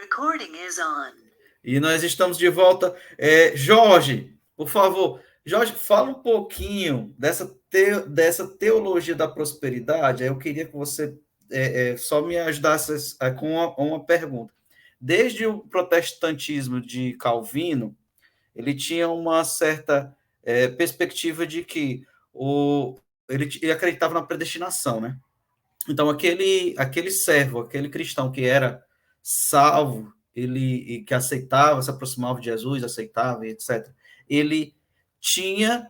recording is on. E nós estamos de volta. Jorge, por favor, Jorge, fala um pouquinho dessa teologia da prosperidade. Eu queria que você só me ajudasse com uma pergunta. Desde o protestantismo de Calvino, ele tinha uma certa perspectiva de que ele acreditava na predestinação, né? Então, aquele servo, aquele cristão que era salvo, ele que aceitava, se aproximava de Jesus, aceitava, etc., ele tinha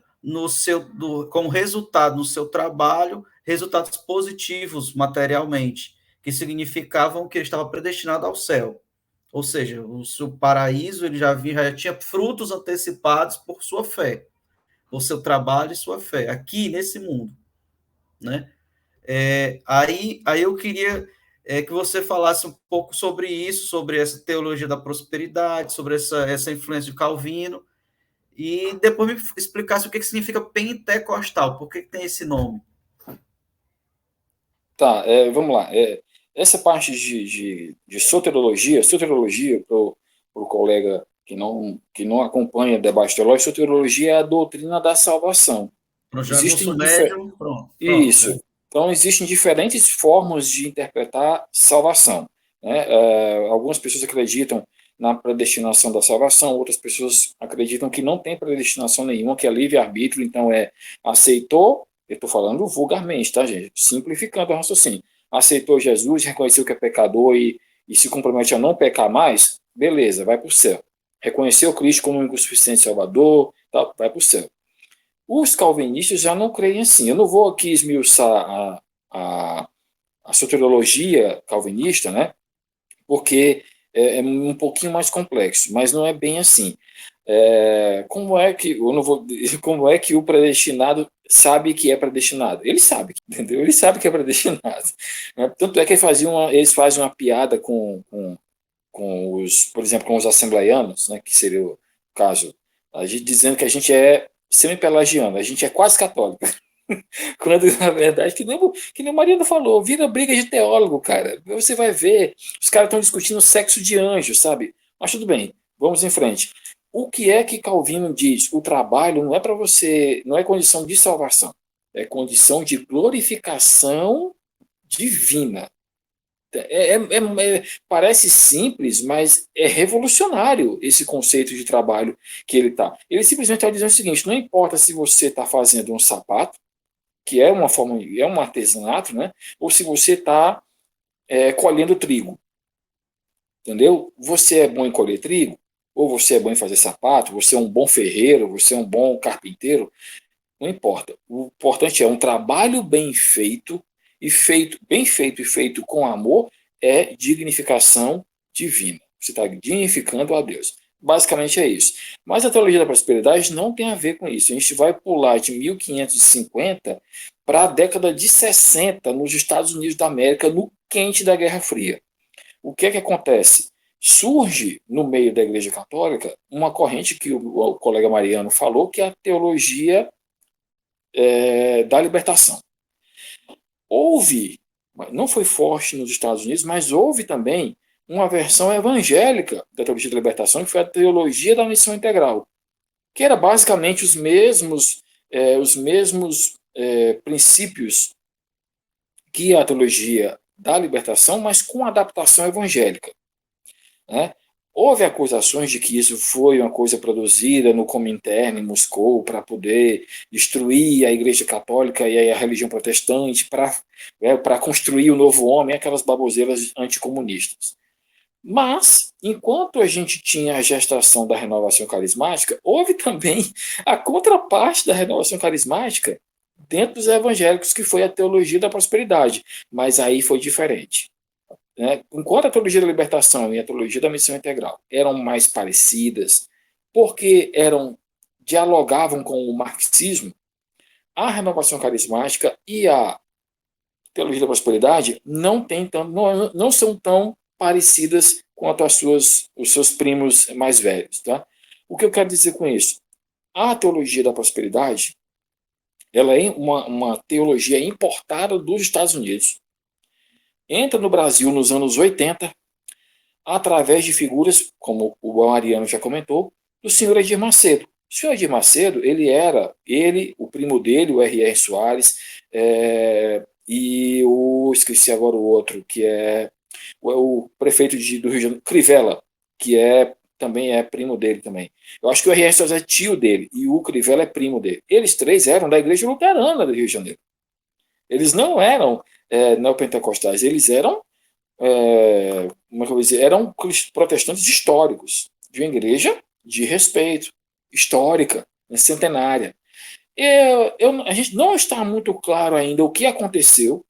como resultado no seu trabalho resultados positivos materialmente, que significavam que ele estava predestinado ao céu. Ou seja, o seu paraíso ele já tinha frutos antecipados por sua fé, por seu trabalho e sua fé, aqui nesse mundo, né? Aí eu queria que você falasse um pouco sobre isso, sobre essa teologia da prosperidade, sobre essa influência de Calvino, e depois me explicasse o que significa pentecostal, por que tem esse nome. Tá, vamos lá. Essa parte de soteriologia para o colega que não acompanha o debate teológico, soteriologia é a doutrina da salvação. Existem médium, pronto. Isso. Então, existem diferentes formas de interpretar salvação, né? Algumas pessoas acreditam na predestinação da salvação, outras pessoas acreditam que não tem predestinação nenhuma, que é livre-arbítrio, então aceitou, eu estou falando vulgarmente, tá, gente? Simplificando o raciocínio. Aceitou Jesus, reconheceu que é pecador e se compromete a não pecar mais, beleza, vai para o céu. Reconheceu Cristo como um único suficiente Salvador, tá, vai para o céu. Os calvinistas já não creem assim. Eu não vou aqui esmiuçar a soteriologia calvinista, né? Porque é um pouquinho mais complexo, mas não é bem assim. Como é que o predestinado sabe que é predestinado? Ele sabe, entendeu? Ele sabe que é predestinado. Né? Tanto é que eles fazem uma piada com por exemplo, com os assembleianos, né? Que seria o caso, a gente dizendo que a gente é semi-pelagiano, a gente é quase católico. Quando, na verdade, que nem o Mariano falou, vira briga de teólogo, cara. Você vai ver, os caras estão discutindo sexo de anjo, sabe? Mas tudo bem, vamos em frente. O que é que Calvino diz? O trabalho não é para você, não é condição de salvação, é condição de glorificação divina. Parece simples, mas é revolucionário esse conceito de trabalho que ele está. Ele simplesmente está dizendo o seguinte: não importa se você está fazendo um sapato, que é um artesanato, né? Ou se você está colhendo trigo. Entendeu? Você é bom em colher trigo, ou você é bom em fazer sapato, você é um bom ferreiro, você é um bom carpinteiro, não importa. O importante é um trabalho bem feito e feito com amor é dignificação divina. Você está dignificando a Deus. Basicamente é isso. Mas a teologia da prosperidade não tem a ver com isso. A gente vai pular de 1550 para a década de 60 nos Estados Unidos da América, no quente da Guerra Fria. O que é que acontece? Surge no meio da Igreja Católica uma corrente que o colega Mariano falou, que é a teologia da libertação. Houve, não foi forte nos Estados Unidos, mas houve também uma versão evangélica da teologia da libertação, que foi a teologia da missão integral, que era basicamente os mesmos princípios que a teologia da libertação, mas com adaptação evangélica, né? Houve acusações de que isso foi uma coisa produzida no Comintern, em Moscou, para poder destruir a Igreja Católica e a religião protestante, para construir o novo homem, aquelas baboseiras anticomunistas. Mas, enquanto a gente tinha a gestação da renovação carismática, houve também a contraparte da renovação carismática dentro dos evangélicos, que foi a teologia da prosperidade. Mas aí foi diferente. Enquanto a teologia da libertação e a teologia da missão integral eram mais parecidas, porque dialogavam com o marxismo, a renovação carismática e a teologia da prosperidade não são tão parecidas quanto os seus primos mais velhos. Tá? O que eu quero dizer com isso? A teologia da prosperidade ela é uma teologia importada dos Estados Unidos. Entra no Brasil nos anos 80, através de figuras, como o Mariano já comentou, do senhor Edir Macedo. O senhor Edir Macedo, o primo dele, o R.R. Soares, e esqueci agora o outro, que é o prefeito do Rio de Janeiro, Crivella, que também é primo dele também. Eu acho que o R.R. Soares é tio dele, e o Crivella é primo dele. Eles três eram da Igreja Luterana do Rio de Janeiro. Eles não eram neopentecostais, eles eram, como é que eu vou dizer, eram protestantes históricos, de uma igreja de respeito, histórica, centenária. A gente não está muito claro ainda o que aconteceu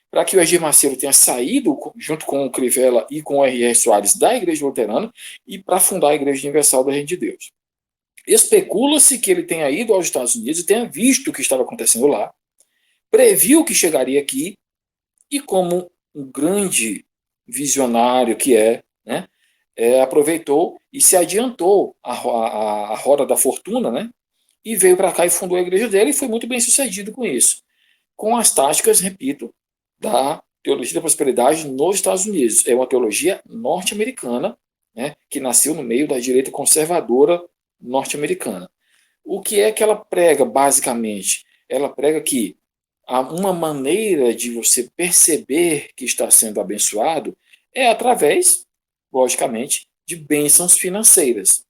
para que o Edir Macedo tenha saído, junto com o Crivella e com o R.R. Soares, da Igreja Luterana e para fundar a Igreja Universal do Reino de Deus. Especula-se que ele tenha ido aos Estados Unidos e tenha visto o que estava acontecendo lá, previu que chegaria aqui e, como um grande visionário que né, aproveitou e se adiantou à roda da fortuna, né, e veio para cá e fundou a igreja dele e foi muito bem sucedido com isso. Com as táticas, repito, da teologia da prosperidade nos Estados Unidos. É uma teologia norte-americana, né, que nasceu no meio da direita conservadora norte-americana. O que é que ela prega, basicamente? Ela prega que há uma maneira de você perceber que está sendo abençoado é através, logicamente, de bênçãos financeiras.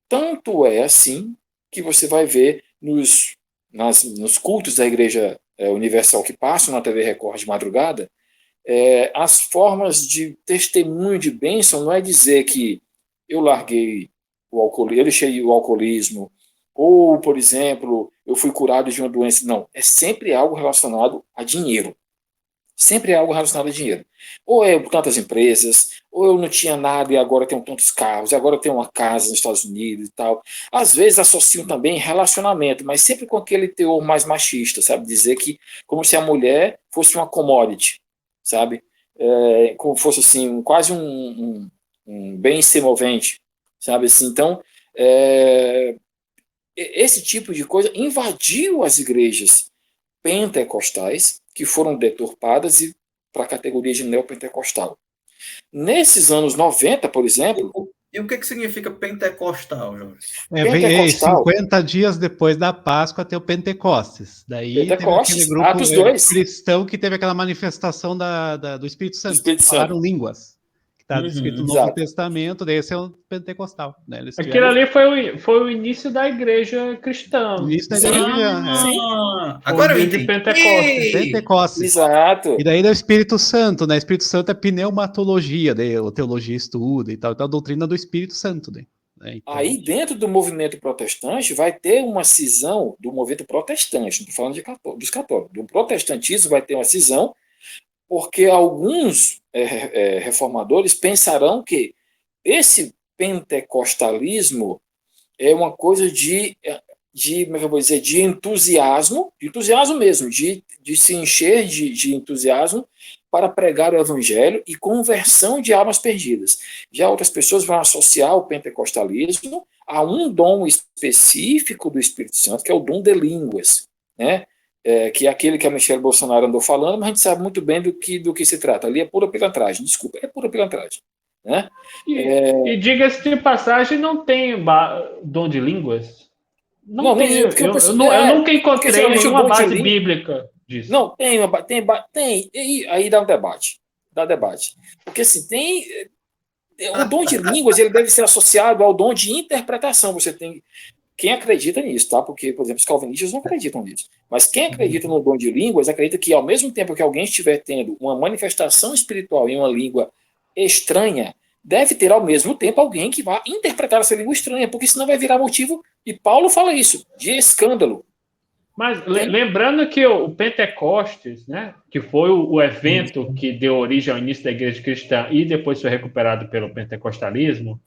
Tanto é assim que você vai ver nos cultos da Igreja Universal que passam na TV Record de madrugada, as formas de testemunho de bênção não é dizer que eu larguei o alcoolismo, eu deixei o alcoolismo, ou, por exemplo, eu fui curado de uma doença. Não, é sempre algo relacionado a dinheiro. Sempre é algo relacionado a dinheiro. Ou é tantas empresas, ou eu não tinha nada e agora tenho tantos carros, e agora eu tenho uma casa nos Estados Unidos e tal. Às vezes associam também relacionamento, mas sempre com aquele teor mais machista, sabe? Dizer que como se a mulher fosse uma commodity, sabe? Como fosse assim, quase um bem semovente, sabe? Assim, então, esse tipo de coisa invadiu as igrejas pentecostais, que foram deturpadas e para a categoria de neopentecostal. Nesses anos 90, por exemplo... E o que significa pentecostal, Jorge? Vem 50 dias depois da Páscoa tem o Pentecostes. Daí teve aquele grupo cristão que teve aquela manifestação do Espírito Santo. Falaram línguas. Está escrito no Novo Testamento, daí esse é o pentecostal. Né? Aquilo ali foi o início da igreja cristã. O início da igreja. Agora eu entendi. Pentecostes. Exato. E daí é o Espírito Santo, né? Espírito Santo é pneumatologia, daí a teologia estuda e tal. Então a doutrina do Espírito Santo. Daí, né? Então... Aí dentro do movimento protestante vai ter uma cisão do movimento protestante, não estou falando dos católicos. Do protestantismo vai ter uma cisão porque alguns reformadores pensarão que esse pentecostalismo é uma coisa como é que eu vou dizer, de entusiasmo mesmo, de se encher de entusiasmo para pregar o evangelho e conversão de almas perdidas. Já outras pessoas vão associar o pentecostalismo a um dom específico do Espírito Santo, que é o dom de línguas, né? Que é aquele que a Michelle Bolsonaro andou falando, mas a gente sabe muito bem do que se trata. Ali é pura pilantragem, desculpa, é pura pilantragem. Né? E diga-se de passagem, não tem dom de línguas? Não tem. Eu nunca encontrei nenhuma base bíblica disso. Não, tem. E aí dá um debate. Porque assim, o dom de línguas ele deve ser associado ao dom de interpretação. Você tem... Quem acredita nisso, tá? Porque, por exemplo, os calvinistas não acreditam nisso. Mas quem acredita no dom de línguas acredita que, ao mesmo tempo que alguém estiver tendo uma manifestação espiritual em uma língua estranha, deve ter, ao mesmo tempo, alguém que vá interpretar essa língua estranha, porque senão vai virar motivo, e Paulo fala isso, de escândalo. Mas lembrando que o Pentecostes, né, que foi o evento que deu origem ao início da igreja cristã e depois foi recuperado pelo pentecostalismo,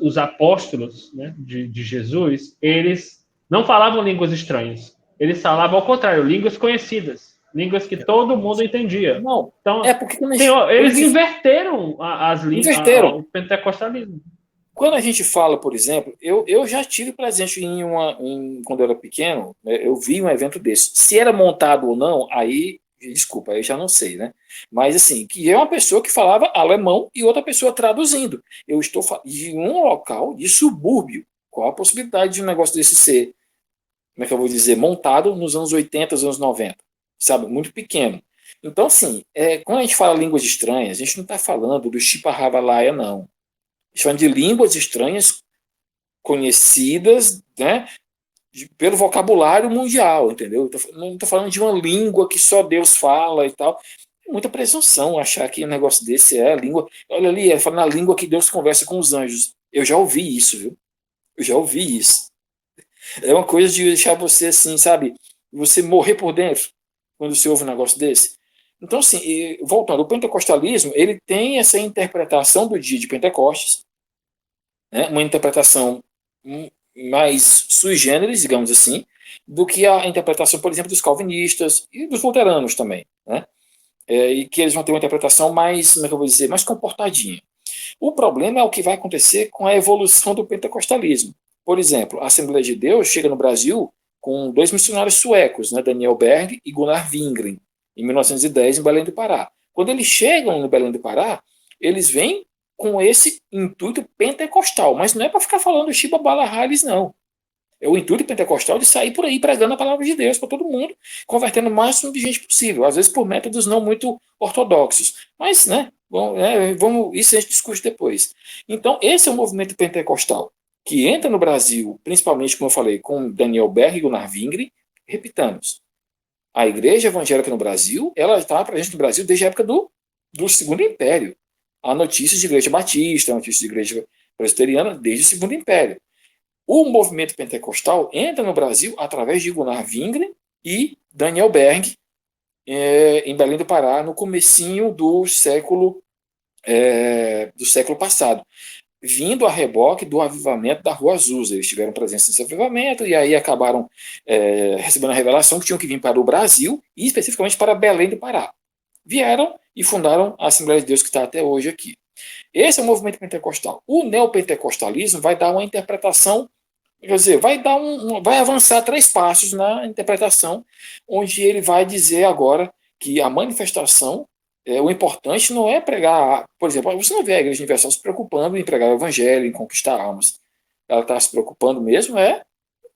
os apóstolos, né, de Jesus, eles não falavam línguas estranhas. Eles falavam, ao contrário, línguas conhecidas. Línguas que todo mundo entendia. Não, então, porque eles inverteram as línguas, o pentecostalismo. Quando a gente fala, por exemplo, eu já tive presente quando eu era pequeno, né, eu vi um evento desse. Se era montado ou não, aí desculpa, eu já não sei, né? Mas assim, que é uma pessoa que falava alemão e outra pessoa traduzindo. Eu estou de um local de subúrbio. Qual a possibilidade de um negócio desse ser, como é que eu vou dizer, montado nos anos 80, anos 90? Sabe? Muito pequeno. Então, assim, quando a gente fala línguas estranhas, a gente não está falando do Shipahavalaya, não. A gente está falando de línguas estranhas conhecidas, né, pelo vocabulário mundial, entendeu? Não estou falando de uma língua que só Deus fala e tal. É muita presunção achar que um negócio desse é a língua. Olha ali, ele fala na língua que Deus conversa com os anjos. Eu já ouvi isso, viu? Eu já ouvi isso. É uma coisa de deixar você assim, sabe? Você morrer por dentro quando você ouve um negócio desse. Então, assim, voltando, o pentecostalismo, ele tem essa interpretação do dia de Pentecostes, né? Uma interpretação mais sui generis, digamos assim, do que a interpretação, por exemplo, dos calvinistas e dos luteranos também, né? E que eles vão ter uma interpretação mais, como é que eu vou dizer, mais comportadinha. O problema é o que vai acontecer com a evolução do pentecostalismo. Por exemplo, a Assembleia de Deus chega no Brasil com 2 missionários suecos, né, Daniel Berg e Gunnar Wingren, em 1910, em Belém do Pará. Quando eles chegam no Belém do Pará, eles vêm com esse intuito pentecostal, mas não é para ficar falando Shiba Bala Halis, não. É o intuito pentecostal de sair por aí pregando a palavra de Deus para todo mundo, convertendo o máximo de gente possível, às vezes por métodos não muito ortodoxos. Mas, né, isso a gente discute depois. Então, esse é o movimento pentecostal, que entra no Brasil, principalmente, como eu falei, com Daniel Berg e Gunnar Wingren. Repitamos, a igreja evangélica no Brasil, ela está presente no Brasil desde a época do Segundo Império. Há notícias de igreja batista, notícias de igreja presbiteriana desde o Segundo Império. O movimento pentecostal entra no Brasil através de Gunnar Wingren e Daniel Berg, em Belém do Pará, no comecinho do século passado, vindo a reboque do avivamento da Rua Azusa. Eles tiveram presença nesse avivamento e aí acabaram recebendo a revelação que tinham que vir para o Brasil e especificamente para Belém do Pará. Vieram e fundaram a Assembleia de Deus que está até hoje aqui. Esse é o movimento pentecostal. O neopentecostalismo vai dar uma interpretação, quer dizer, vai avançar 3 passos na interpretação, onde ele vai dizer agora que a manifestação, o importante não é pregar, por exemplo, você não vê a Igreja Universal se preocupando em pregar o evangelho, em conquistar almas. Ela está se preocupando mesmo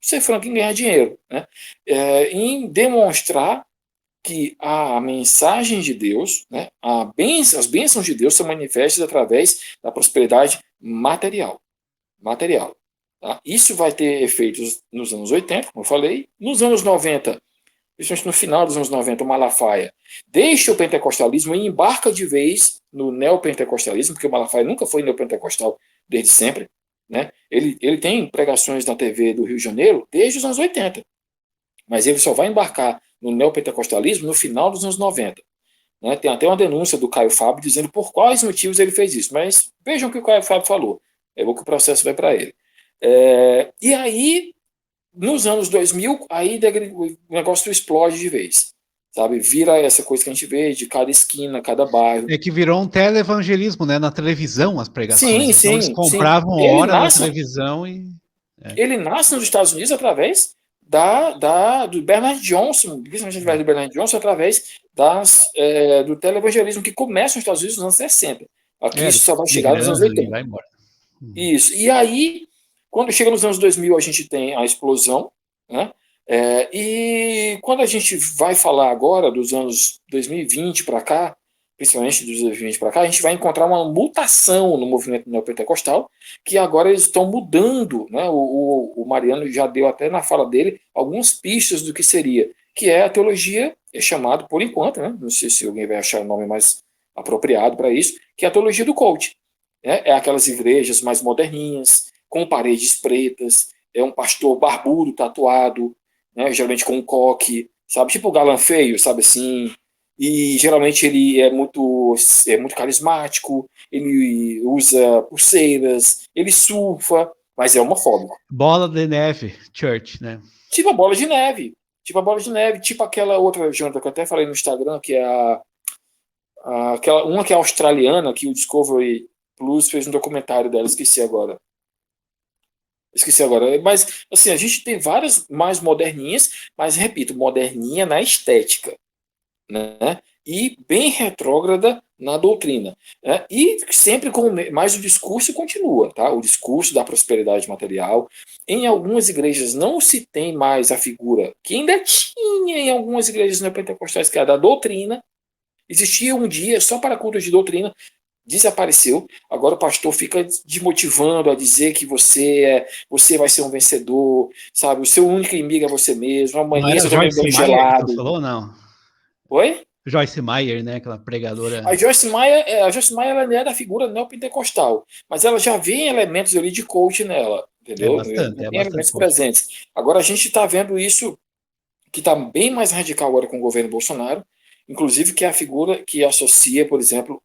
ser franco em ganhar dinheiro, né? Em demonstrar que a mensagem de Deus, né, as bênçãos de Deus são manifestas através da prosperidade material. Tá? Isso vai ter efeitos nos anos 80, como eu falei. Nos anos 90, principalmente no final dos anos 90, o Malafaia deixa o pentecostalismo e embarca de vez no neopentecostalismo, porque o Malafaia nunca foi neopentecostal desde sempre. Né? Ele tem pregações na TV do Rio de Janeiro desde os anos 80, mas ele só vai embarcar no neopentecostalismo no final dos anos 90. Né? Tem até uma denúncia do Caio Fábio dizendo por quais motivos ele fez isso, mas vejam o que o Caio Fábio falou. É bom que o processo vai para ele. E aí, nos anos 2000, aí o negócio explode de vez. Sabe? Vira essa coisa que a gente vê de cada esquina, cada bairro. É que virou um televangelismo, né? Na televisão, as pregações. Sim, então eles compravam hora na televisão e... Ele nasce nos Estados Unidos através do Bernard Johnson, principalmente do Bernard Johnson, através do televangelismo que começa nos Estados Unidos nos anos 60. Aqui isso só vai chegar nos anos 80. Vai embora. Isso. E aí, quando chega nos anos 2000, a gente tem a explosão, né? E quando a gente vai falar agora dos anos 2020 para cá, principalmente dos 2020 para cá, a gente vai encontrar uma mutação no movimento neopentecostal, que agora eles estão mudando, né? O Mariano já deu até na fala dele algumas pistas do que seria, que é a teologia, é chamado por enquanto, né? Não sei se alguém vai achar o nome mais apropriado para isso, que é a teologia do coach. É aquelas igrejas mais moderninhas, com paredes pretas, é um pastor barbudo, tatuado, né? Geralmente com um coque, sabe? Tipo o galã feio, sabe assim? E geralmente ele é muito carismático, ele usa pulseiras, ele surfa, mas é homofóbico. Bola de neve, church, né? Tipo a bola de neve. Tipo aquela outra janta que eu até falei no Instagram, que é uma que é australiana, que o Discovery Plus fez um documentário dela, esqueci agora. Mas, assim, a gente tem várias mais moderninhas, mas, repito, moderninha na estética. né? E bem retrógrada na doutrina, né? E sempre mais o discurso continua, tá? O discurso da prosperidade material. Em algumas igrejas não se tem mais a figura que ainda tinha em algumas igrejas neopentecostais, que é a da doutrina. Existia um dia só para cultos de doutrina, desapareceu. Agora o pastor fica desmotivando a dizer que você vai ser um vencedor, sabe? O seu único inimigo é você mesmo. Amanhã você vai beber gelado. Você falou, não? Oi? Joyce Meyer, né? Aquela pregadora. A Joyce Meyer ela não é da figura neopentecostal, mas ela já vê elementos ali de coach nela, entendeu? Tem elementos presentes. Agora a gente está vendo isso que está bem mais radical agora com o governo Bolsonaro, inclusive que é a figura que associa, por exemplo,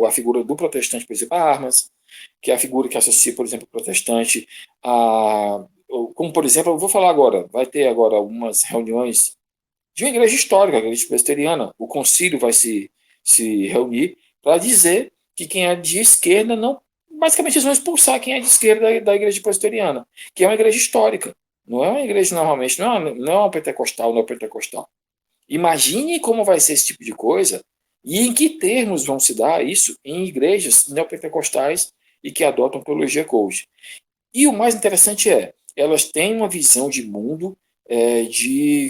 a figura do protestante, por exemplo, a armas, que é a figura que associa, por exemplo, o protestante a... Como, por exemplo, eu vou falar agora, vai ter agora algumas reuniões de uma igreja histórica, a igreja presbiteriana. O concílio vai se reunir para dizer que quem é de esquerda não... Basicamente, eles vão expulsar quem é de esquerda da igreja presbiteriana, que é uma igreja histórica. Não é uma igreja normalmente, não é uma pentecostal, não é pentecostal. Imagine como vai ser esse tipo de coisa e em que termos vão se dar isso em igrejas neopentecostais e que adotam teologia coach. E o mais interessante elas têm uma visão de mundo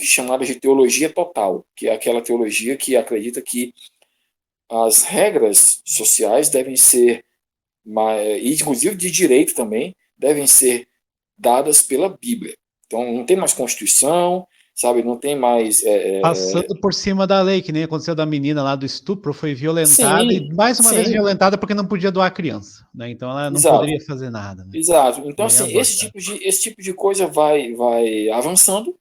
chamada de teologia total, que é aquela teologia que acredita que as regras sociais devem ser, e inclusive de direito também, devem ser dadas pela Bíblia. Então não tem mais Constituição, sabe? Não tem mais... Passando por cima da lei, que nem aconteceu da menina lá do estupro, foi violentada, e mais uma vez violentada porque não podia doar a criança, né? Então ela não poderia fazer nada. Né? Exato. Então, assim, esse tipo de coisa vai avançando,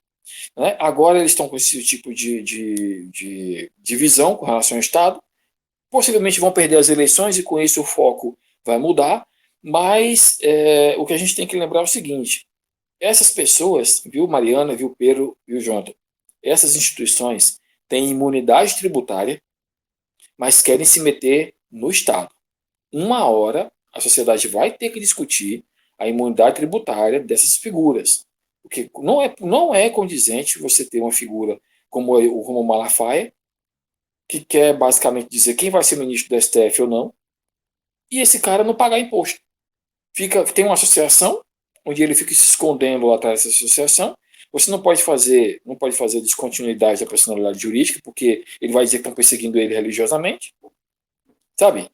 né? Agora eles estão com esse tipo de divisão com relação ao Estado, possivelmente vão perder as eleições e com isso o foco vai mudar, mas o que a gente tem que lembrar é o seguinte: essas pessoas, viu, Mariana, viu, Pedro, viu, Jonathan, essas instituições têm imunidade tributária, mas querem se meter no Estado. Uma hora, a sociedade vai ter que discutir a imunidade tributária dessas figuras. Porque não é condizente você ter uma figura como o Malafaia, que quer basicamente dizer quem vai ser ministro do STF ou não, e esse cara não pagar imposto. Tem uma associação, onde ele fica se escondendo atrás dessa associação. Você não pode fazer descontinuidade da personalidade jurídica, porque ele vai dizer que estão perseguindo ele religiosamente. Sabe?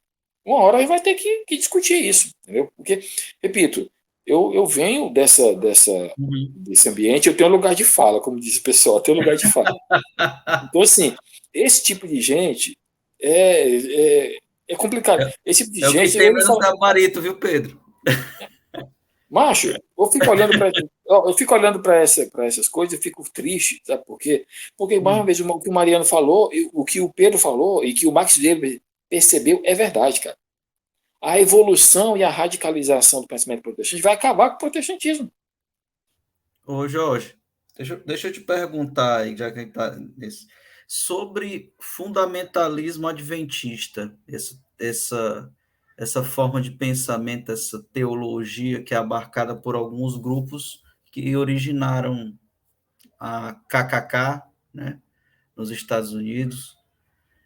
Uma hora ele vai ter que discutir isso, entendeu? Porque, repito, eu venho desse ambiente, eu tenho lugar de fala, como diz o pessoal, eu tenho lugar de fala. Então, assim, esse tipo de gente é complicado. Esse tipo de gente... O que tem menos gabarito, viu, Pedro? Macho, eu fico olhando para essas coisas e fico triste, sabe por quê? Porque, mais uma vez, o que o Mariano falou, o que o Pedro falou e que o Max Weber percebeu é verdade, cara. A evolução e a radicalização do pensamento protestante vai acabar com o protestantismo. Ô, Jorge, deixa eu te perguntar aí, já que a gente está nesse, sobre fundamentalismo adventista, essa forma de pensamento, essa teologia que é abarcada por alguns grupos que originaram a KKK, né, nos Estados Unidos,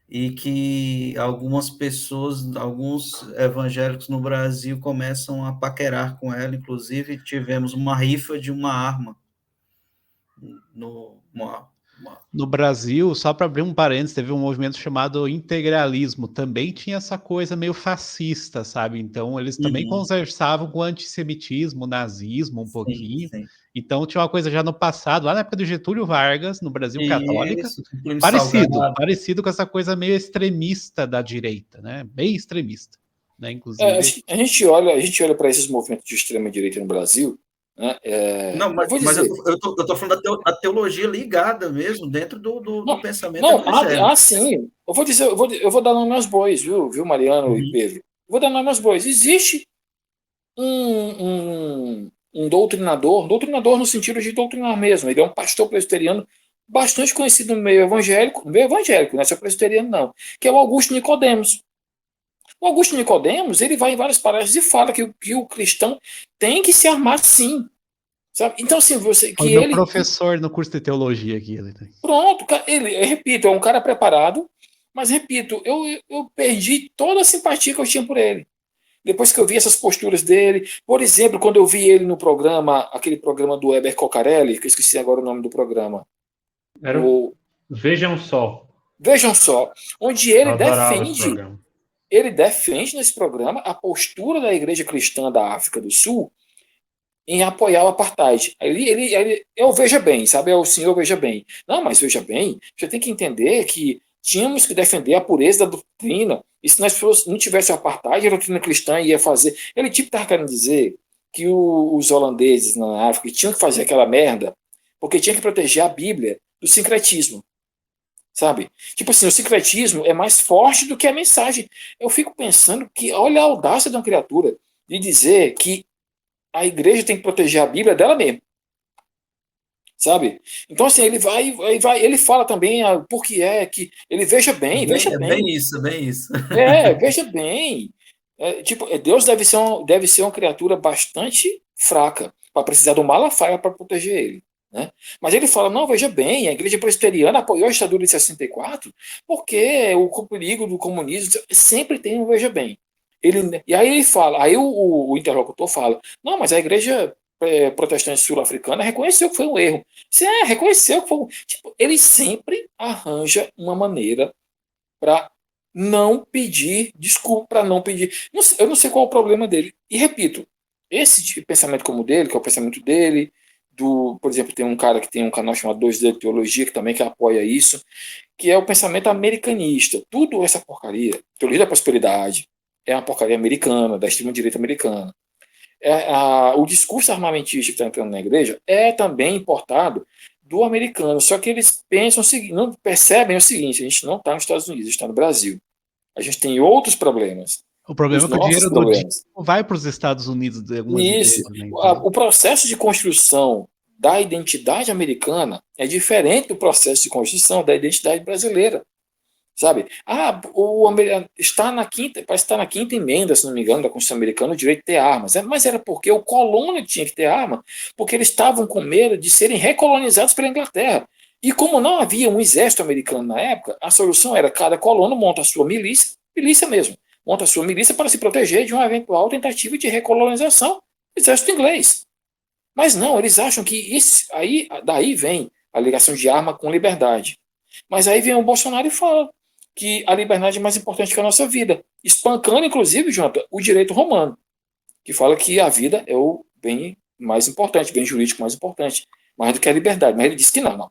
e que algumas pessoas, alguns evangélicos no Brasil começam a paquerar com ela. Inclusive, tivemos uma rifa de uma arma no Brasil, só para abrir um parênteses, teve um movimento chamado integralismo, também tinha essa coisa meio fascista, sabe? Então eles também conversavam com o antissemitismo, o nazismo um pouquinho. Sim. Então tinha uma coisa já no passado, lá na época do Getúlio Vargas, no Brasil católica, parecido com essa coisa meio extremista da direita, né? Bem extremista, né? Inclusive. A gente olha para esses movimentos de extrema direita no Brasil. Não, mas eu tô falando da teologia ligada mesmo dentro do pensamento. Sim. Eu vou dar nome aos bois, viu, Mariano e Pedro? Vou dar nome aos bois. Existe um doutrinador no sentido de doutrinar mesmo. Ele é um pastor presbiteriano bastante conhecido no meio evangélico, não é só presbiteriano não, que é o Augusto Nicodemos. O Augusto Nicodemos, ele vai em várias palestras e fala que o cristão tem que se armar sim. Sabe? Então, assim, Foi meu professor no curso de teologia aqui. Pronto, eu repito, é um cara preparado, mas, repito, eu perdi toda a simpatia que eu tinha por ele. Depois que eu vi essas posturas dele, por exemplo, quando eu vi ele no programa, aquele programa do Heber Cocarelli, que eu esqueci agora o nome do programa. Vejam Só. Vejam Só, onde ele defende nesse programa a postura da Igreja Cristã da África do Sul em apoiar o apartheid. Eu veja bem, sabe? É o senhor veja bem. Não, mas veja bem, você tem que entender que tínhamos que defender a pureza da doutrina. E se nós não tivesse o apartheid, a doutrina cristã ia fazer. Ele tipo estava querendo dizer que os holandeses na África tinham que fazer aquela merda porque tinha que proteger a Bíblia do sincretismo. Sabe? Tipo assim, o sincretismo é mais forte do que a mensagem. Eu fico pensando que, olha a audácia de uma criatura de dizer que a igreja tem que proteger a Bíblia dela mesma. Sabe? Então, assim, ele fala também por que é que ele veja bem. Bem isso, bem isso. Veja bem. Deus deve ser uma criatura bastante fraca para precisar do Malafaia para proteger ele. Né? Mas ele fala, não, veja bem, a igreja presbiteriana apoiou a ditadura de 64 porque o perigo do comunismo sempre tem um veja bem. E aí ele fala, aí o interlocutor fala, não, mas a igreja protestante sul-africana reconheceu que foi um erro. Reconheceu que foi um... ele sempre arranja uma maneira para não pedir desculpa, para não pedir... Eu não sei qual é o problema dele. E repito, esse tipo de pensamento como o dele, que é o pensamento dele, por exemplo, tem um cara que tem um canal chamado 2D de Teologia, que apoia isso, que é o pensamento americanista. Tudo essa porcaria, Teologia da Prosperidade, é uma porcaria americana, da extrema-direita americana. O discurso armamentista que está entrando na igreja é também importado do americano, só que eles pensam o seguinte, não percebem o seguinte, a gente não está nos Estados Unidos, a gente está no Brasil. A gente tem outros problemas. O problema é que o dinheiro do dinheiro vai para os Estados Unidos. Isso. O processo de construção da identidade americana é diferente do processo de construção da identidade brasileira. Sabe? Parece que está na quinta emenda, se não me engano, da Constituição Americana, o direito de ter armas. Mas era porque o colono tinha que ter arma, porque eles estavam com medo de serem recolonizados pela Inglaterra. E como não havia um exército americano na época, a solução era cada colono monta a sua milícia mesmo, monta a sua milícia para se proteger de uma eventual tentativa de recolonização do exército inglês. Mas não, eles acham que daí vem a ligação de arma com liberdade. Mas aí vem o Bolsonaro e fala que a liberdade é mais importante que a nossa vida, espancando, inclusive, Jonathan, o direito romano, que fala que a vida é o bem mais importante, bem jurídico mais importante, mais do que a liberdade. Mas ele diz que não.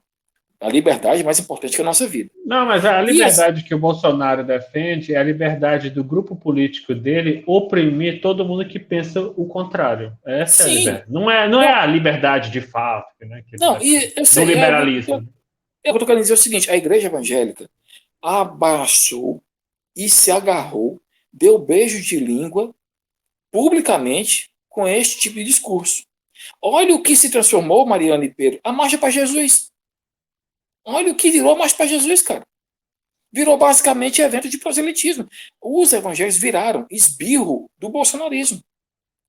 A liberdade é mais importante que a nossa vida. Não, mas a liberdade que o Bolsonaro defende é a liberdade do grupo político dele oprimir todo mundo que pensa o contrário. Essa é a liberdade. Não é a liberdade de fato. Né, do liberalismo. O que eu estou querendo dizer é o seguinte, a igreja evangélica abraçou e se agarrou, deu beijo de língua publicamente com este tipo de discurso. Olha o que se transformou, Mariana e Pedro, a Marcha para Jesus. Olha o que virou a Marcha para Jesus, cara. Virou basicamente evento de proselitismo. Os evangélicos viraram esbirro do bolsonarismo.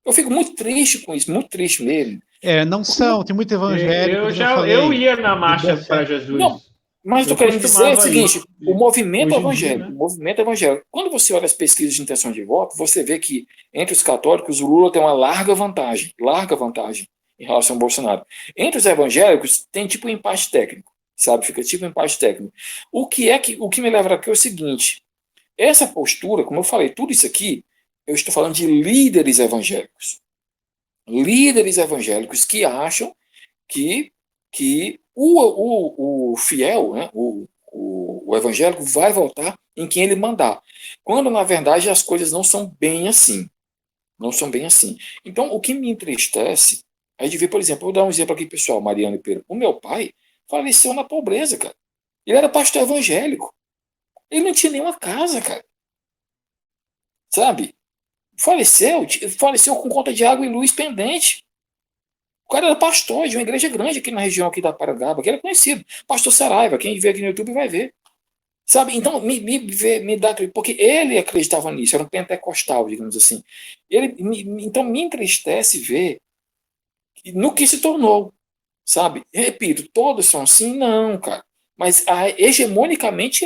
Eu fico muito triste com isso, muito triste mesmo. Não são, tem muito evangélico. Eu ia na Marcha para Jesus. Não, mas estou querendo dizer o seguinte, o movimento evangélico, quando você olha as pesquisas de intenção de voto, você vê que entre os católicos o Lula tem uma larga vantagem em relação ao Bolsonaro. Entre os evangélicos tem tipo um empate técnico, sabe? Fica tipo um empate técnico. O que me leva aqui é o seguinte, essa postura, como eu falei, tudo isso aqui, eu estou falando de líderes evangélicos. Líderes evangélicos que acham que o fiel, né, o evangélico vai votar em quem ele mandar. Quando, na verdade, as coisas não são bem assim. Não são bem assim. Então, o que me entristece é de ver, por exemplo, vou dar um exemplo aqui, pessoal, Mariana e Pedro. O meu pai faleceu na pobreza, cara. Ele era pastor evangélico. Ele não tinha nenhuma casa, cara. Sabe? Faleceu com conta de água e luz pendente. O cara era pastor de uma igreja grande aqui na região aqui da Parangaba, que era conhecido. Pastor Saraiva, quem vê aqui no YouTube vai ver. Sabe? Então, me dá... Porque ele acreditava nisso, era um pentecostal, digamos assim. Então, me entristece ver no que se tornou, sabe? Repito, todos são assim? Não, cara. Mas hegemonicamente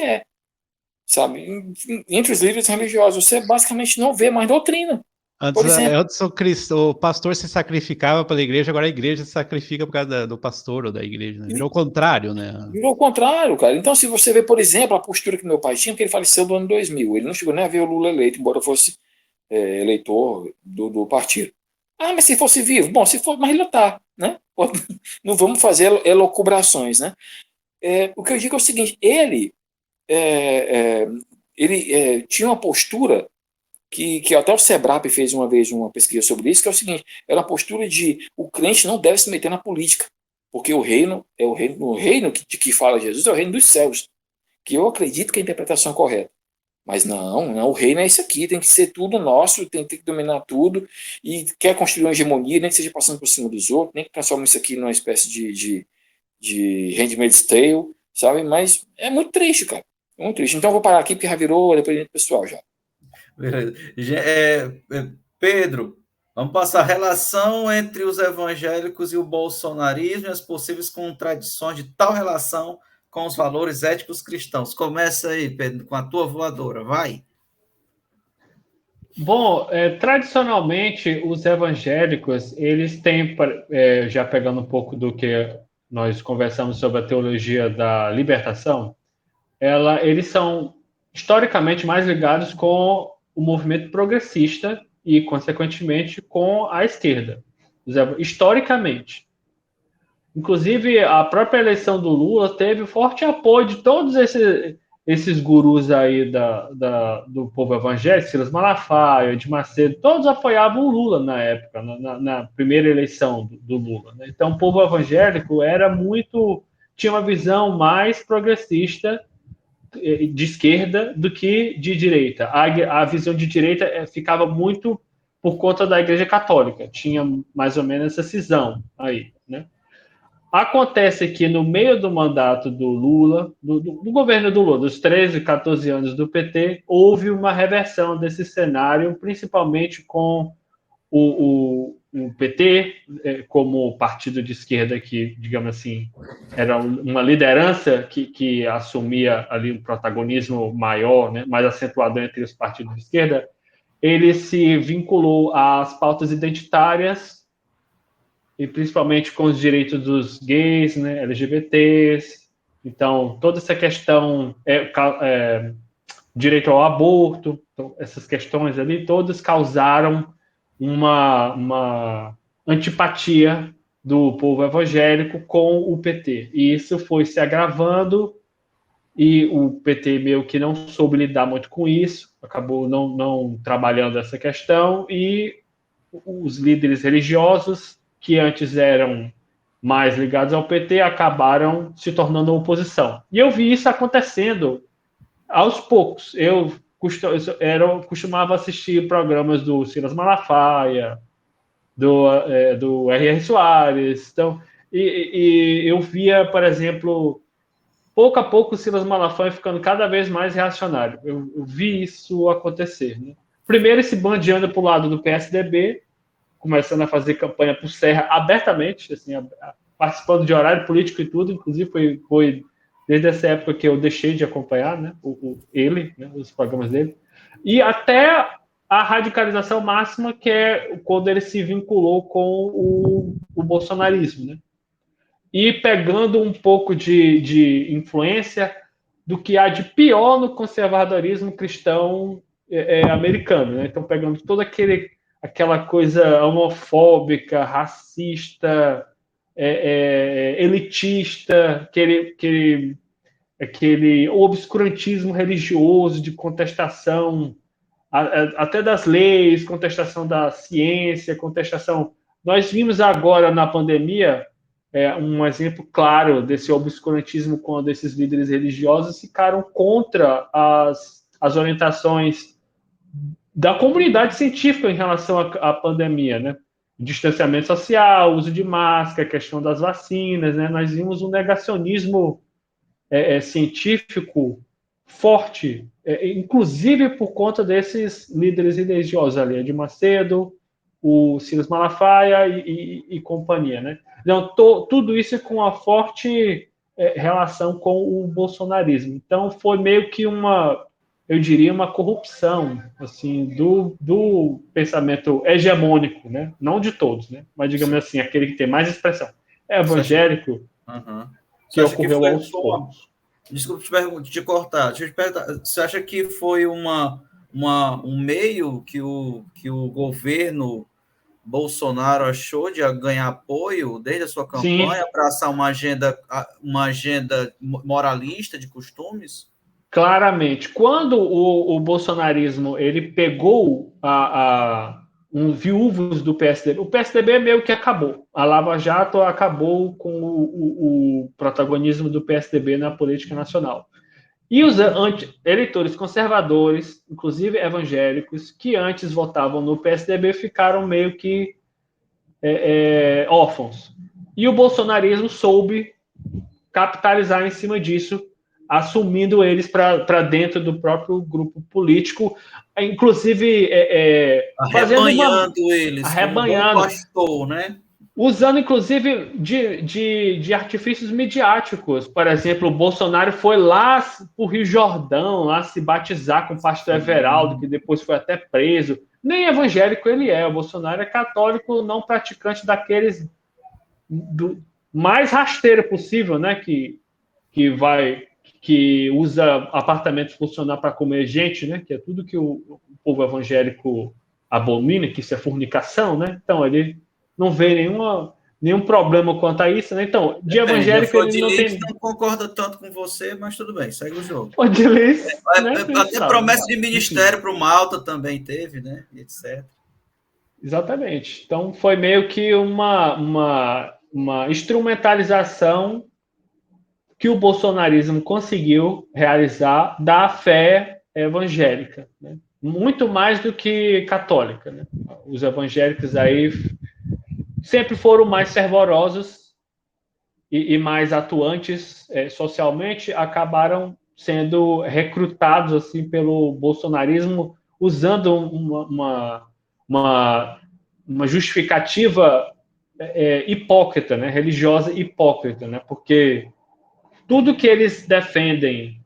sabe? Entre os líderes religiosos, você basicamente não vê mais doutrina. Antes o pastor se sacrificava pela igreja, agora a igreja se sacrifica por causa do pastor ou da igreja. Né? Virou o contrário, né? Virou o contrário, cara. Então, se você vê, por exemplo, a postura que meu pai tinha, porque ele faleceu no ano 2000, ele não chegou nem a ver o Lula eleito, embora fosse eleitor do partido. Ah, mas se fosse vivo? Bom, se for, mas ele está, né? Não vamos fazer elucubrações, né? O que eu digo é o seguinte, ele tinha uma postura que até o Sebrap fez uma vez uma pesquisa sobre isso, que é o seguinte, era a postura de o crente não deve se meter na política, porque o reino de que fala Jesus é o reino dos céus, que eu acredito que é a interpretação correta. Mas não, o reino é isso aqui, tem que ser tudo nosso, tem que dominar tudo, e quer construir uma hegemonia, nem que seja passando por cima dos outros, nem que transforme isso aqui numa espécie de Handmaid's Tale, sabe? Mas é muito triste, cara. É muito triste. Então eu vou parar aqui, porque já virou depoimento pessoal já. Pedro, vamos passar a relação entre os evangélicos e o bolsonarismo e as possíveis contradições de tal relação com os valores éticos cristãos. Começa aí, Pedro, com a tua voadora, vai. Bom, tradicionalmente, os evangélicos, eles têm, já pegando um pouco do que nós conversamos sobre a teologia da libertação, eles são historicamente mais ligados com o movimento progressista e, consequentemente, com a esquerda. Historicamente. Inclusive, a própria eleição do Lula teve forte apoio de todos esses gurus aí do povo evangélico, Silas Malafaia, de Macedo, todos apoiavam o Lula na época, na primeira eleição do Lula. Né? Então, o povo evangélico tinha uma visão mais progressista de esquerda do que de direita. A visão de direita ficava muito por conta da Igreja Católica, tinha mais ou menos essa cisão aí, né? Acontece que no meio do mandato do Lula, do governo do Lula, dos 13, 14 anos do PT, houve uma reversão desse cenário, principalmente com o PT como partido de esquerda que, digamos assim, era uma liderança que assumia ali um protagonismo maior, né, mais acentuado entre os partidos de esquerda. Ele se vinculou às pautas identitárias e principalmente com os direitos dos gays, né, LGBTs. Então, toda essa questão, direito ao aborto, então, essas questões ali, todas causaram uma antipatia do povo evangélico com o PT. E isso foi se agravando e o PT meio que não soube lidar muito com isso, acabou não trabalhando essa questão e os líderes religiosos que antes eram mais ligados ao PT, acabaram se tornando oposição. E eu vi isso acontecendo aos poucos. Eu costumava assistir programas do Silas Malafaia, do R.R. Soares, então, e eu via, por exemplo, pouco a pouco o Silas Malafaia ficando cada vez mais reacionário. Eu vi isso acontecer. Né? Primeiro, esse bandeando para o lado do PSDB, começando a fazer campanha por Serra abertamente, assim, participando de horário político e tudo, inclusive foi desde essa época que eu deixei de acompanhar, né, ele, né, os programas dele, e até a radicalização máxima, que é quando ele se vinculou com o bolsonarismo, né, e pegando um pouco de influência do que há de pior no conservadorismo cristão americano, né, então pegando todo aquela coisa homofóbica, racista, elitista, aquele obscurantismo religioso de contestação até das leis, contestação da ciência, contestação. Nós vimos agora na pandemia um exemplo claro desse obscurantismo quando esses líderes religiosos ficaram contra as orientações da comunidade científica em relação à pandemia, né? Distanciamento social, uso de máscara, questão das vacinas, né? Nós vimos um negacionismo científico forte, inclusive por conta desses líderes religiosos ali, de Macedo, o Silas Malafaia e companhia, né? Então, tudo isso com uma forte relação com o bolsonarismo. Então, foi meio que eu diria, uma corrupção assim do pensamento hegemônico, né? Não de todos, né? Mas, digamos assim, aquele que tem mais expressão. Evangélico, que ocorreu aos poucos. Desculpa te cortar. Deixa eu te perguntar. Você acha que foi um meio que o governo Bolsonaro achou de ganhar apoio desde a sua campanha para abraçar uma agenda moralista de costumes? Claramente. Quando o bolsonarismo ele pegou viúvos do PSDB, o PSDB meio que acabou. A Lava Jato acabou com o protagonismo do PSDB na política nacional. E os eleitores conservadores, inclusive evangélicos, que antes votavam no PSDB, ficaram meio que órfãos. E o bolsonarismo soube capitalizar em cima disso, assumindo eles para dentro do próprio grupo político, inclusive arrebanhando eles, arrebanhando, como um pastor, né? Usando, inclusive, de artifícios midiáticos. Por exemplo, o Bolsonaro foi lá para o Rio Jordão, lá se batizar com o pastor Everaldo, que depois foi até preso. Nem evangélico ele é. O Bolsonaro é católico não praticante daqueles do mais rasteiro possível, né? Que usa apartamentos funcionar para comer gente, né? Que é tudo que o povo evangélico abomina, que isso é fornicação, né? Então, ele não vê nenhum problema quanto a isso, né? Então, de evangélico ele não tem... não concorda tanto com você, mas tudo bem, segue o jogo. Odilis, né? Até promessa de ministério para o Malta também teve, né? Etc. Exatamente. Então, foi meio que uma instrumentalização que o bolsonarismo conseguiu realizar da fé evangélica, né? Muito mais do que católica, né? Os evangélicos aí sempre foram mais fervorosos e mais atuantes socialmente, acabaram sendo recrutados assim pelo bolsonarismo, usando uma justificativa hipócrita, né? Religiosa hipócrita, né? Porque tudo que eles defendem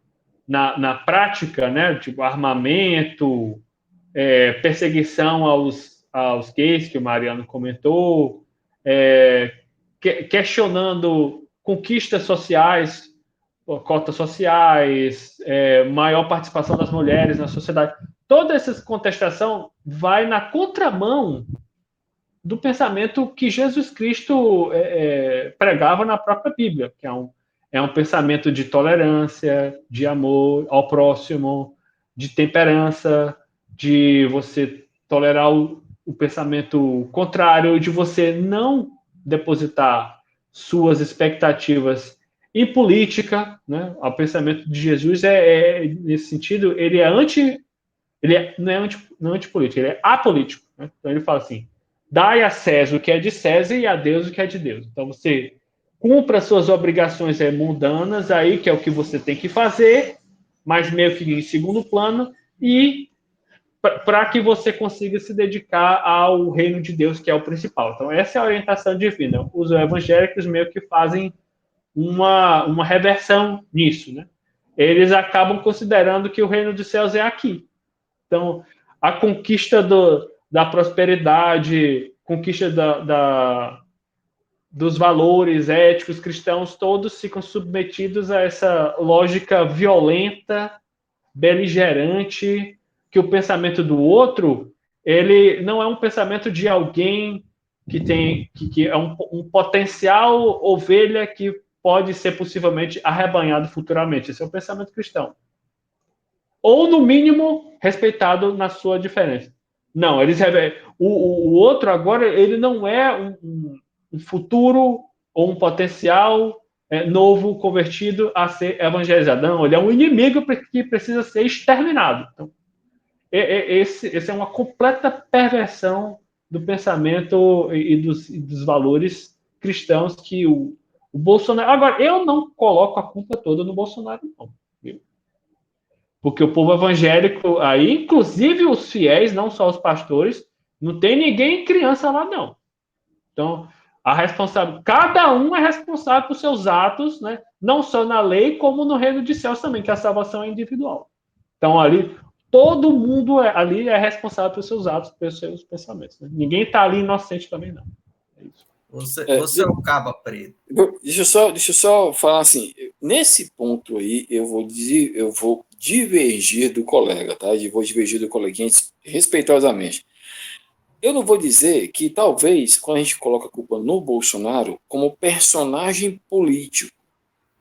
na prática, né? Tipo armamento, perseguição aos gays, que o Mariano comentou, questionando conquistas sociais, cotas sociais, maior participação das mulheres na sociedade. Toda essa contestação vai na contramão do pensamento que Jesus Cristo pregava na própria Bíblia, que é um pensamento de tolerância, de amor ao próximo, de temperança, de você tolerar o pensamento contrário, de você não depositar suas expectativas em política, né? O pensamento de Jesus nesse sentido, não é antipolítico, ele é apolítico, né? Então ele fala assim: dai a César o que é de César e a Deus o que é de Deus. Então você cumpra suas obrigações mundanas aí, que é o que você tem que fazer, mas meio que em segundo plano, e para que você consiga se dedicar ao reino de Deus, que é o principal. Então, essa é a orientação divina. Os evangélicos meio que fazem uma reversão nisso, né? Eles acabam considerando que o reino dos céus é aqui. Então, a conquista da prosperidade, conquista dos valores éticos cristãos, todos ficam submetidos a essa lógica violenta, beligerante, que o pensamento do outro, ele não é um pensamento de alguém que é um potencial ovelha que pode ser possivelmente arrebanhado futuramente. Esse é o pensamento cristão. Ou, no mínimo, respeitado na sua diferença. Não, o outro agora, ele não é um futuro ou um potencial novo convertido a ser evangelizado. Não, ele é um inimigo que precisa ser exterminado. Então, esse é uma completa perversão do pensamento e dos valores cristãos que o Bolsonaro... Agora, eu não coloco a culpa toda no Bolsonaro, não. Viu? Porque o povo evangélico, aí, inclusive os fiéis, não só os pastores, Não tem ninguém criança lá, não. Então, cada um é responsável por seus atos, né? Não só na lei, como no reino de céus também, que a salvação é individual. Então, ali, todo mundo ali é responsável pelos seus atos, pelos seus pensamentos. Né? Ninguém está ali inocente também, não. É isso. Você é o caba preto. Deixa eu só falar assim, nesse ponto aí, eu vou divergir do colega, tá? Eu vou divergir do coleguinha respeitosamente. Eu não vou dizer que talvez, quando a gente coloca a culpa no Bolsonaro, como personagem político,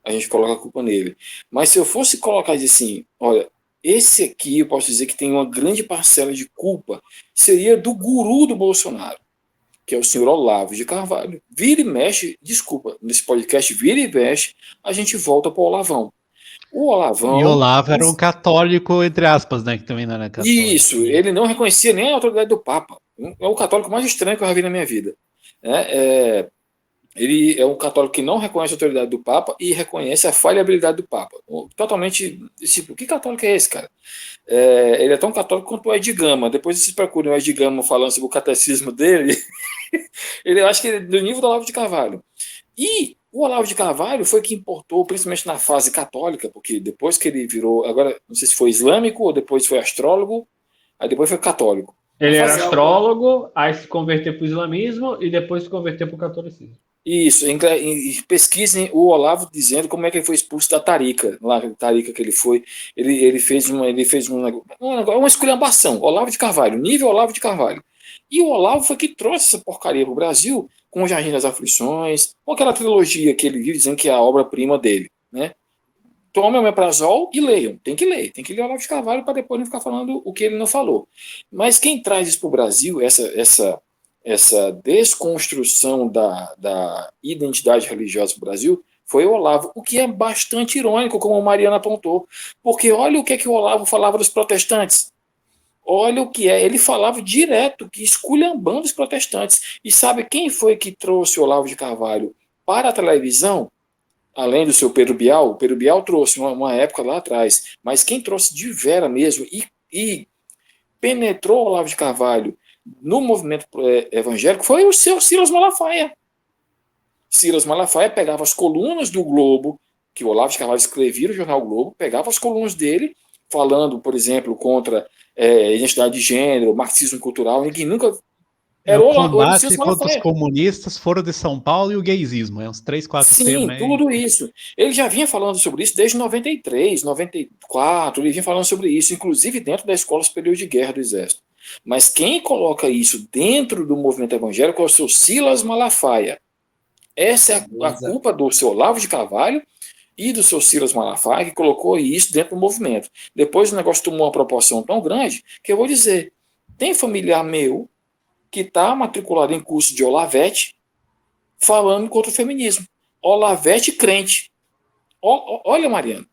a gente coloca a culpa nele. Mas se eu fosse colocar assim, olha, esse aqui eu posso dizer que tem uma grande parcela de culpa, seria do guru do Bolsonaro, que é o senhor Olavo de Carvalho. Vira e mexe, desculpa, nesse podcast, vira e mexe, a gente volta para o Olavão. O Olavão... E Olavo era um católico, entre aspas, né? Que também não era católico. Isso, ele não reconhecia nem a autoridade do Papa. É o católico mais estranho que eu já vi na minha vida. Ele é um católico que não reconhece a autoridade do Papa e reconhece a falhabilidade do Papa. Totalmente, tipo, que católico é esse, cara? Ele é tão católico quanto o Ed Gama. Depois vocês procurem o Ed Gama falando sobre o catecismo dele. Ele acha que ele é do nível do Olavo de Carvalho. E o Olavo de Carvalho foi que importou, principalmente na fase católica, porque depois que ele virou, agora não sei se foi islâmico ou depois foi astrólogo, aí depois foi católico. Ele era astrólogo, aí se converteu para o islamismo e depois se converteu para o catolicismo. Isso, pesquisem o Olavo dizendo como é que ele foi expulso da Tarica, lá da Tarica que ele foi, ele fez uma esculhambação, Olavo de Carvalho, nível Olavo de Carvalho. E o Olavo foi que trouxe essa porcaria para o Brasil, com o Jardim das Aflições, com aquela trilogia que ele vive dizendo que é a obra-prima dele, né? Tomem o omeprazol e leiam. Tem que ler Olavo de Carvalho para depois não ficar falando o que ele não falou. Mas quem traz isso para o Brasil, essa desconstrução da identidade religiosa no Brasil, foi o Olavo, o que é bastante irônico, como o Mariana apontou, porque olha o que é que o Olavo falava dos protestantes. Olha o que é, ele falava direto, que esculhambando os protestantes. E sabe quem foi que trouxe o Olavo de Carvalho para a televisão? Além do seu Pedro Bial, o Pedro Bial trouxe uma época lá atrás, mas quem trouxe de vera mesmo e penetrou o Olavo de Carvalho no movimento evangélico foi o seu Silas Malafaia. Silas Malafaia pegava as colunas do Globo, que o Olavo de Carvalho escrevia no jornal Globo, pegava as colunas dele, falando, por exemplo, contra identidade de gênero, marxismo cultural, ninguém nunca... Era o combate contra os comunistas, Foro de São Paulo e o gaysismo. É uns 3, 4 temas. Sim, tudo isso. Ele já vinha falando sobre isso desde 93, 94, ele vinha falando sobre isso, inclusive dentro da Escola Superior de Guerra do Exército. Mas quem coloca isso dentro do movimento evangélico é o seu Silas Malafaia. Essa é a culpa do seu Olavo de Carvalho e do seu Silas Malafaia, que colocou isso dentro do movimento. Depois o negócio tomou uma proporção tão grande que eu vou dizer, tem familiar meu que está matriculado em curso de Olavete falando contra o feminismo. Olavete crente. Olha, Mariana,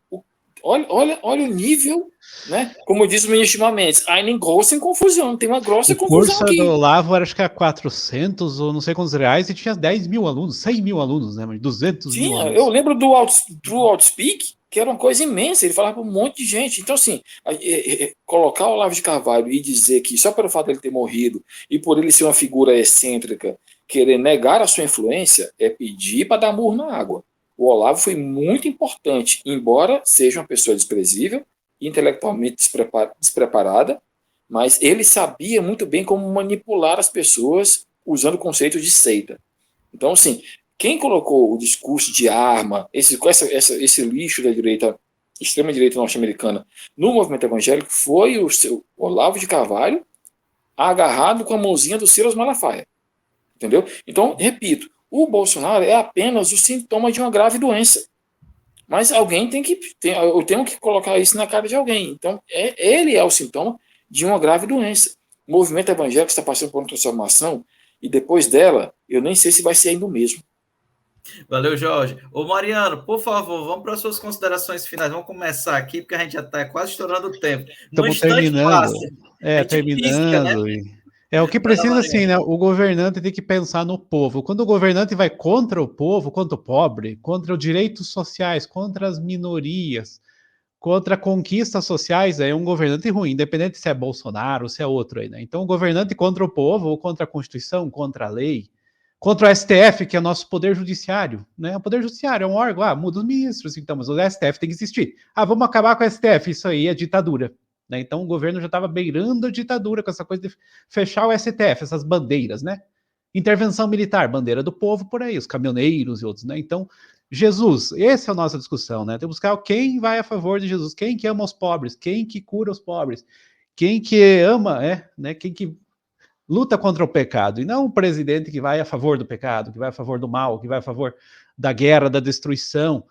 olha o nível, né? Como diz o ministro Mendes, aí grossa em confusão, tem uma grossa confusão aqui. O curso do Olavo era, acho que era 400 ou não sei quantos reais e tinha 10 mil alunos, 100 mil alunos, né? 200 mil alunos. Eu lembro do Outspeak, que era uma coisa imensa, ele falava para um monte de gente. Então, assim, colocar o Olavo de Carvalho e dizer que só pelo fato dele ter morrido e por ele ser uma figura excêntrica, querer negar a sua influência, é pedir para dar murro na água. O Olavo foi muito importante, embora seja uma pessoa desprezível, intelectualmente despreparada, mas ele sabia muito bem como manipular as pessoas usando o conceito de seita. Então, assim, quem colocou o discurso de arma, esse lixo da direita, extrema-direita norte-americana, no movimento evangélico foi o seu Olavo de Carvalho agarrado com a mãozinha do Silas Malafaia. Entendeu? Então, repito, o Bolsonaro é apenas o sintoma de uma grave doença. Mas alguém eu tenho que colocar isso na cara de alguém. Então, ele é o sintoma de uma grave doença. O movimento evangélico está passando por uma transformação e depois dela, eu nem sei se vai ser ainda o mesmo. Valeu, Jorge. Ô, Mariano, por favor, vamos para as suas considerações finais. Vamos começar aqui, porque a gente já está quase estourando o tempo. Estamos terminando. Terminando. Pisca, né? O que precisa, assim, né? O governante tem que pensar no povo. Quando o governante vai contra o povo, contra o pobre, contra os direitos sociais, contra as minorias, contra conquistas sociais, é um governante ruim, independente se é Bolsonaro ou se é outro aí, né? Então, o governante contra o povo, ou contra a Constituição, contra a lei, contra o STF, que é o nosso poder judiciário, né? O poder judiciário é um órgão, muda os ministros, então, mas o STF tem que existir. Vamos acabar com o STF, isso aí é ditadura, né? Então, o governo já estava beirando a ditadura com essa coisa de fechar o STF, essas bandeiras, né? Intervenção militar, bandeira do povo por aí, os caminhoneiros e outros, né? Então, Jesus, essa é a nossa discussão, né? Tem que buscar quem vai a favor de Jesus, quem que ama os pobres, quem que cura os pobres, quem que ama, né? Quem que luta contra o pecado, e não um presidente que vai a favor do pecado, que vai a favor do mal, que vai a favor da guerra, da destruição,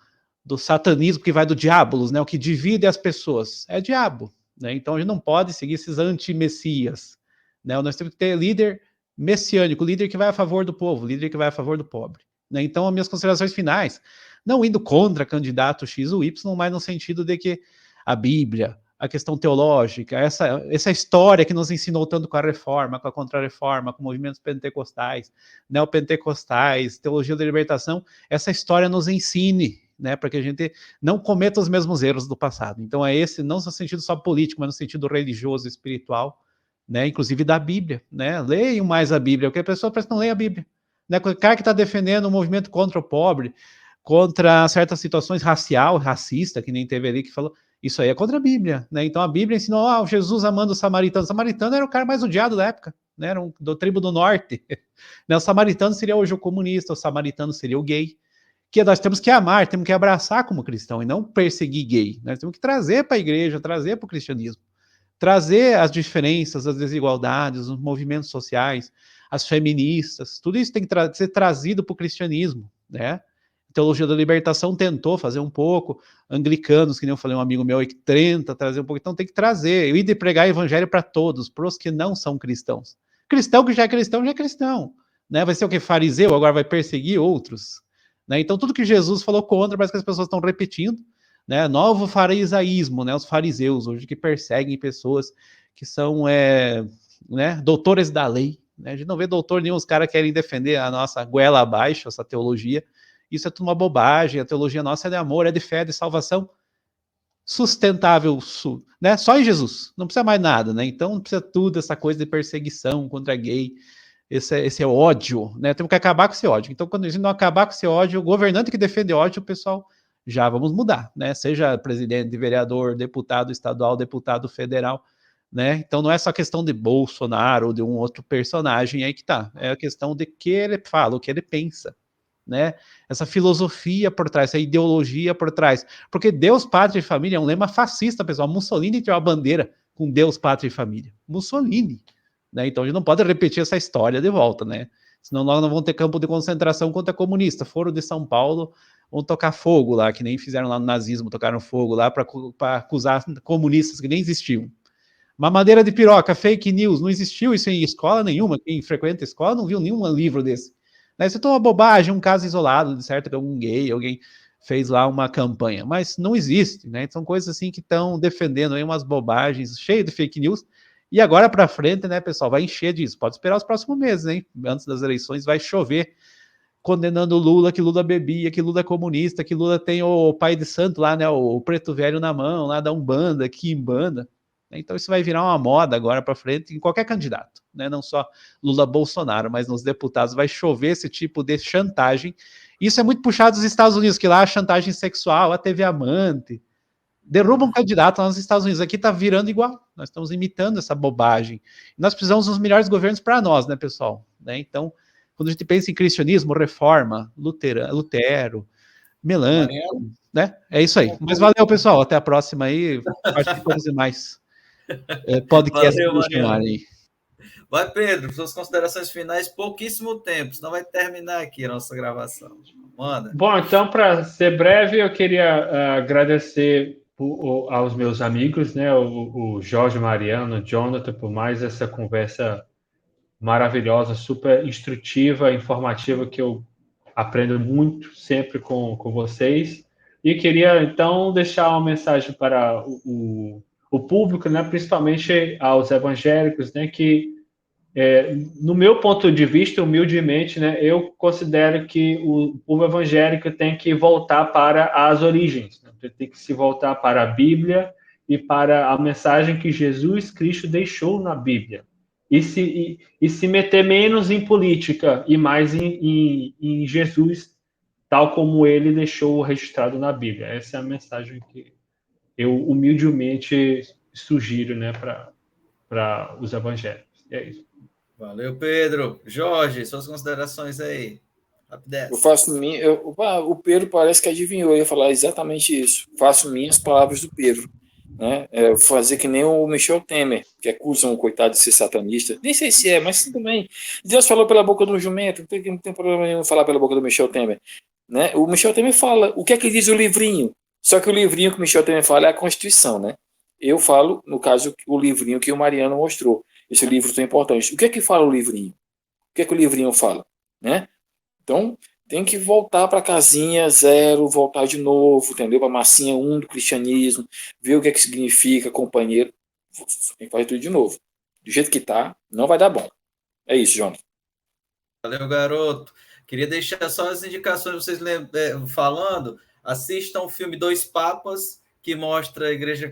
do satanismo, que vai do diabolos, né? O que divide as pessoas é diabo, né? Então a gente não pode seguir esses anti-messias, né? Nós temos que ter líder messiânico, líder que vai a favor do povo, líder que vai a favor do pobre, né? Então, as minhas considerações finais, não indo contra candidato X ou Y, mas no sentido de que a Bíblia, a questão teológica, essa história que nos ensinou tanto com a reforma, com a contra-reforma, com movimentos pentecostais, neopentecostais, teologia da libertação, essa história nos ensine, né, para que a gente não cometa os mesmos erros do passado. Então é esse, não no sentido só político, mas no sentido religioso, espiritual, né, inclusive da Bíblia, né? Leiam mais a Bíblia, porque a pessoa parece que não lê a Bíblia, né? O cara que está defendendo o movimento contra o pobre, contra certas situações racista, que nem teve ali que falou, isso aí é contra a Bíblia, né? Então a Bíblia ensinou, Jesus amando o samaritano. O samaritano era o cara mais odiado da época, né? Era do tribo do norte. Né? O samaritano seria hoje o comunista, o samaritano seria o gay, que nós temos que amar, temos que abraçar como cristão e não perseguir gay. Nós temos que trazer para a igreja, trazer para o cristianismo, trazer as diferenças, as desigualdades, os movimentos sociais, as feministas, tudo isso tem que ser trazido para o cristianismo, né? A teologia da libertação tentou fazer um pouco, anglicanos, que nem eu falei, um amigo meu aí que tenta trazer um pouco, então tem que trazer, e de pregar evangelho para todos, para os que não são cristãos. Cristão que já é cristão, né? Vai ser o que? Fariseu, agora vai perseguir outros, né? Então tudo que Jesus falou contra, parece que as pessoas estão repetindo, né? Novo farisaísmo, né? Os fariseus hoje que perseguem pessoas que são né? Doutores da lei, né? A gente não vê doutor nenhum, os caras querem defender a nossa goela abaixo, essa teologia. Isso é tudo uma bobagem, a teologia nossa é de amor, é de fé, de salvação sustentável, né? Só em Jesus, não precisa mais nada, né? Então não precisa tudo essa coisa de perseguição contra gay, esse ódio, né? Temos que acabar com esse ódio. Então, quando a gente não acabar com esse ódio, o governante que defende ódio, o pessoal, já vamos mudar, né? Seja presidente, vereador, deputado estadual, deputado federal, né? Então não é só questão de Bolsonaro ou de um outro personagem aí que tá, é a questão de que ele fala, o que ele pensa, né? Essa filosofia por trás, essa ideologia por trás, porque Deus, Pátria e Família é um lema fascista, pessoal. Mussolini tinha uma bandeira com Deus, Pátria e Família. Mussolini, né? Então a gente não pode repetir essa história de volta, né? Senão nós não vamos ter campo de concentração contra comunista. Foro de São Paulo, vão tocar fogo lá, que nem fizeram lá no nazismo, tocaram fogo lá para acusar comunistas que nem existiam. Mamadeira de piroca, fake news, não existiu isso em escola nenhuma. Quem frequenta escola não viu nenhum livro desse. Isso é uma bobagem, um caso isolado, de certo, que algum gay, alguém fez lá uma campanha, mas não existe, né? São coisas assim que estão defendendo aí umas bobagens, cheio de fake news, e agora para frente, né, pessoal, vai encher disso, pode esperar os próximos meses, hein? Antes das eleições vai chover, condenando o Lula, que Lula bebia, que Lula é comunista, que Lula tem o pai de santo lá, né, o preto velho na mão, lá da Umbanda, Quimbanda. Então isso vai virar uma moda agora para frente em qualquer candidato, né? Não só Lula, Bolsonaro, mas nos deputados vai chover esse tipo de chantagem. Isso é muito puxado dos Estados Unidos, que lá a chantagem sexual, a TV amante, derruba um candidato lá nos Estados Unidos. Aqui está virando igual, nós estamos imitando essa bobagem. Nós precisamos dos melhores governos para nós, né, pessoal? Né? Então, quando a gente pensa em cristianismo, reforma, Lutero, Melânico, né? É isso aí. Mas valeu, pessoal. Até a próxima aí. Participamos de mais. Podcast Valeu, chamarem. Vai, Pedro, suas considerações finais, pouquíssimo tempo, senão vai terminar aqui a nossa gravação. Manda. Bom, então, para ser breve, eu queria agradecer aos meus amigos, né, o Jorge Mariano, o Jonathan, por mais essa conversa maravilhosa, super instrutiva, informativa, que eu aprendo muito sempre com vocês. E queria, então, deixar uma mensagem para o público, né, principalmente aos evangélicos, né, que, no meu ponto de vista, humildemente, né, eu considero que o povo evangélico tem que voltar para as origens, né? Ele tem que se voltar para a Bíblia e para a mensagem que Jesus Cristo deixou na Bíblia. E se meter menos em política e mais em Jesus, tal como ele deixou registrado na Bíblia. Essa é a mensagem que eu humildemente sugiro, né, para os evangélicos. É isso. Valeu, Pedro. Jorge, suas considerações aí. Eu faço o Pedro parece que adivinhou, eu ia falar exatamente isso. Faço minhas palavras do Pedro. Né? Fazer que nem o Michel Temer, que acusam o coitado de ser satanista. Nem sei se é, mas tudo bem. Deus falou pela boca do jumento, não tem problema nenhum falar pela boca do Michel Temer. Né? O Michel Temer fala, o que é que diz o livrinho? Só que o livrinho que o Michel Temer fala é a Constituição, né? Eu falo, no caso, o livrinho que o Mariano mostrou. Esse livro tão importante. O que é que fala o livrinho? O que é que o livrinho fala? Né? Então, tem que voltar para a casinha 0, voltar de novo, entendeu? Para a massinha 1 do cristianismo, ver o que é que significa companheiro. Tem que fazer tudo de novo. Do jeito que está, não vai dar bom. É isso, João. Valeu, garoto. Queria deixar só as indicações, vocês falando. Assistam o filme Dois Papas, que mostra na Igreja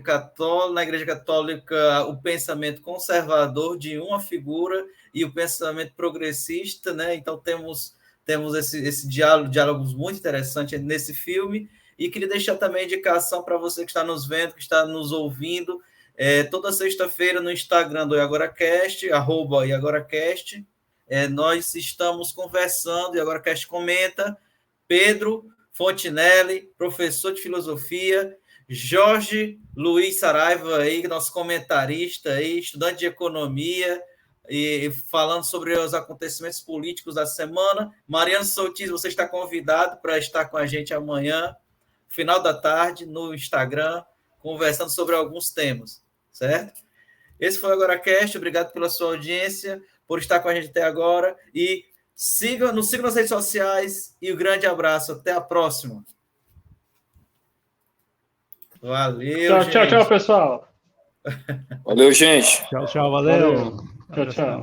Católica o pensamento conservador de uma figura e o pensamento progressista, né? Então temos esse diálogos muito interessantes nesse filme. E queria deixar também a indicação para você que está nos vendo, que está nos ouvindo, toda sexta-feira no Instagram do IagoraCast, @IagoraCast, nós estamos conversando, e agora Cast comenta, Pedro Fontinelli, professor de filosofia, Jorge Luiz Saraiva, aí, nosso comentarista, aí, estudante de economia, e falando sobre os acontecimentos políticos da semana. Mariano Soutis, você está convidado para estar com a gente amanhã, final da tarde, no Instagram, conversando sobre alguns temas, certo? Esse foi o AgoraCast, obrigado pela sua audiência, por estar com a gente até agora, e nos sigam nas redes sociais, e um grande abraço, até a próxima. Valeu, tchau, pessoal. Valeu, gente. Tchau, valeu. Tchau.